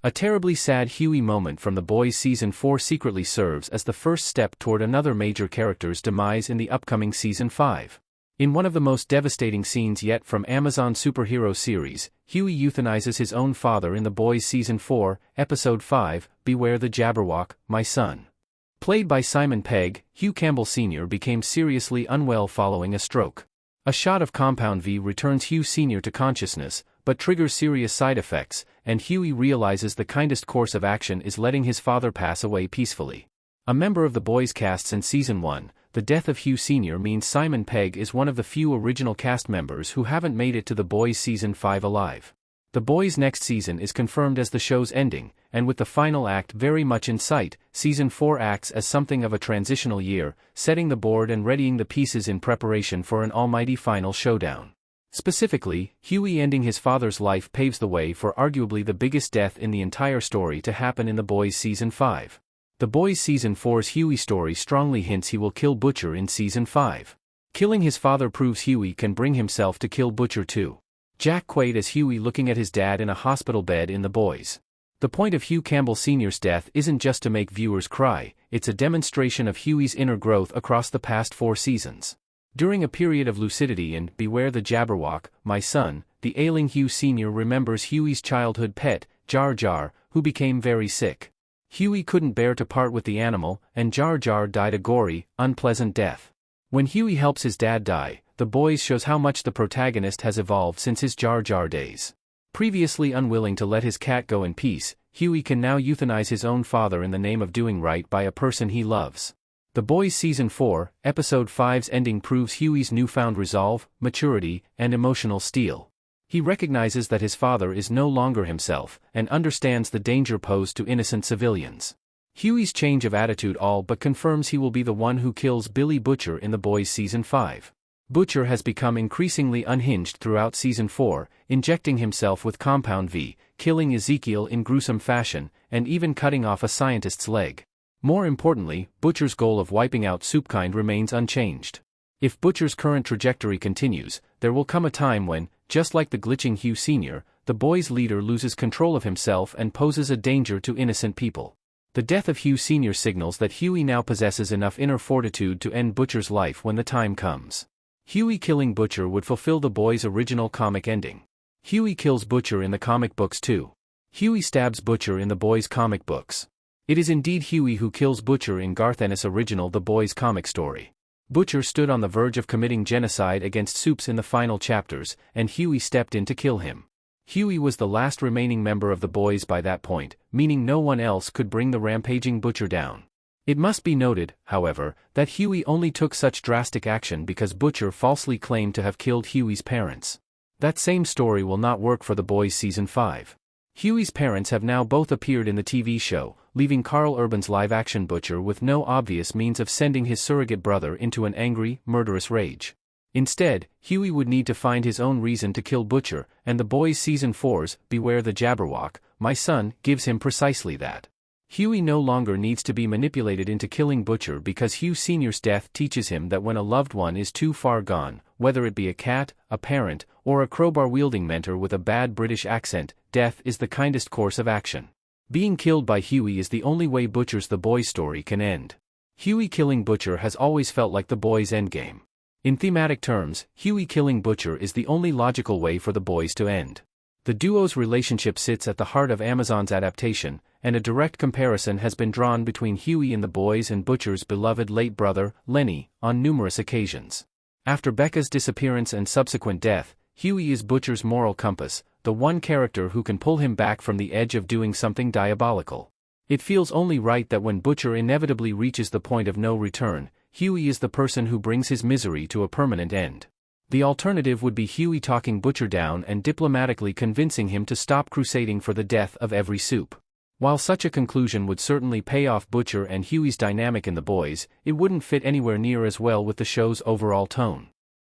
A terribly sad Hughie moment from The Boys Season 4 secretly serves as the first step toward another major character's demise in the upcoming Season 5. In one of the most devastating scenes yet from Amazon superhero series, Hughie euthanizes his own father in The Boys Season 4, Episode 5, Beware the Jabberwock, My Son. Played by Simon Pegg, Hugh Campbell Sr. became seriously unwell following a stroke. A shot of Compound V returns Hugh Sr. to consciousness, but triggers serious side effects, and Hughie realizes the kindest course of action is letting his father pass away peacefully. A member of The Boys casts in Season 1, the death of Hugh Sr. means Simon Pegg is one of the few original cast members who haven't made it to The Boys Season 5 alive. The Boys' next season is confirmed as the show's ending, and with the final act very much in sight, Season 4 acts as something of a transitional year, setting the board and readying the pieces in preparation for an almighty final showdown. Specifically, Hughie ending his father's life paves the way for arguably the biggest death in the entire story to happen in The Boys Season 5. The Boys Season 4's Hughie story strongly hints he will kill Butcher in Season 5. Killing his father proves Hughie can bring himself to kill Butcher too. Jack Quaid as Hughie looking at his dad in a hospital bed in The Boys. The point of Hugh Campbell Sr.'s death isn't just to make viewers cry, it's a demonstration of Hughie's inner growth across the past 4 seasons. During a period of lucidity in Beware the Jabberwock, My Son, the ailing Hugh Sr. remembers Hughie's childhood pet, Jar Jar, who became very sick. Hughie couldn't bear to part with the animal, and Jar Jar died a gory, unpleasant death. When Hughie helps his dad die, The Boys shows how much the protagonist has evolved since his Jar Jar days. Previously unwilling to let his cat go in peace, Hughie can now euthanize his own father in the name of doing right by a person he loves. The Boys Season 4, Episode 5's ending proves Hughie's newfound resolve, maturity, and emotional steel. He recognizes that his father is no longer himself, and understands the danger posed to innocent civilians. Hughie's change of attitude all but confirms he will be the one who kills Billy Butcher in The Boys Season 5. Butcher has become increasingly unhinged throughout Season 4, injecting himself with Compound V, killing Ezekiel in gruesome fashion, and even cutting off a scientist's leg. More importantly, Butcher's goal of wiping out Soupkind remains unchanged. If Butcher's current trajectory continues, there will come a time when, just like the glitching Hugh Sr., the Boys' leader loses control of himself and poses a danger to innocent people. The death of Hugh Sr. signals that Hughie now possesses enough inner fortitude to end Butcher's life when the time comes. Hughie killing Butcher would fulfill the Boys' original comic ending. Hughie kills Butcher in the comic books too. Hughie stabs Butcher in the Boys' comic books. It is indeed Hughie who kills Butcher in Garth Ennis' original The Boys comic story. Butcher stood on the verge of committing genocide against Soups in the final chapters, and Hughie stepped in to kill him. Hughie was the last remaining member of the Boys by that point, meaning no one else could bring the rampaging Butcher down. It must be noted, however, that Hughie only took such drastic action because Butcher falsely claimed to have killed Hughie's parents. That same story will not work for The Boys Season 5. Hughie's parents have now both appeared in the TV show, leaving Carl Urban's live-action Butcher with no obvious means of sending his surrogate brother into an angry, murderous rage. Instead, Hughie would need to find his own reason to kill Butcher, and The Boys Season 4's Beware the Jabberwock, My Son, gives him precisely that. Hughie no longer needs to be manipulated into killing Butcher because Hugh Sr.'s death teaches him that when a loved one is too far gone, whether it be a cat, a parent, or a crowbar-wielding mentor with a bad British accent, death is the kindest course of action. Being killed by Hughie is the only way Butcher's The Boys story can end. Hughie killing Butcher has always felt like The Boys' endgame. In thematic terms, Hughie killing Butcher is the only logical way for The Boys to end. The duo's relationship sits at the heart of Amazon's adaptation, and a direct comparison has been drawn between Hughie in The Boys and Butcher's beloved late brother, Lenny, on numerous occasions. After Becca's disappearance and subsequent death, Hughie is Butcher's moral compass, the one character who can pull him back from the edge of doing something diabolical. It feels only right that when Butcher inevitably reaches the point of no return, Hughie is the person who brings his misery to a permanent end. The alternative would be Hughie talking Butcher down and diplomatically convincing him to stop crusading for the death of every Soup. While such a conclusion would certainly pay off Butcher and Hughie's dynamic in The Boys, it wouldn't fit anywhere near as well with the show's overall tone.